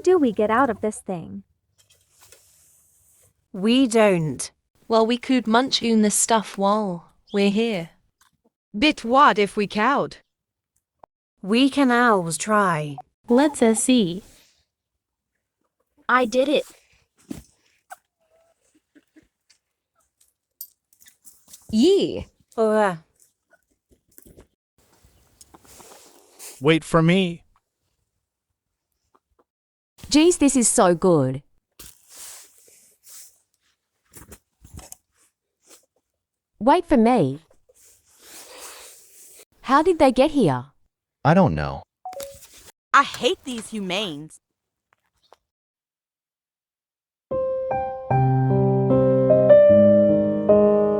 do we get out of this thing? We don't. Well, we could munch on the stuff while we're here. But what if we cowed? We can always try. Let's see. I did it. Yeah. Wait for me. Geez, this is so good. Wait for me. How did they get here? I don't know. I hate these humanes.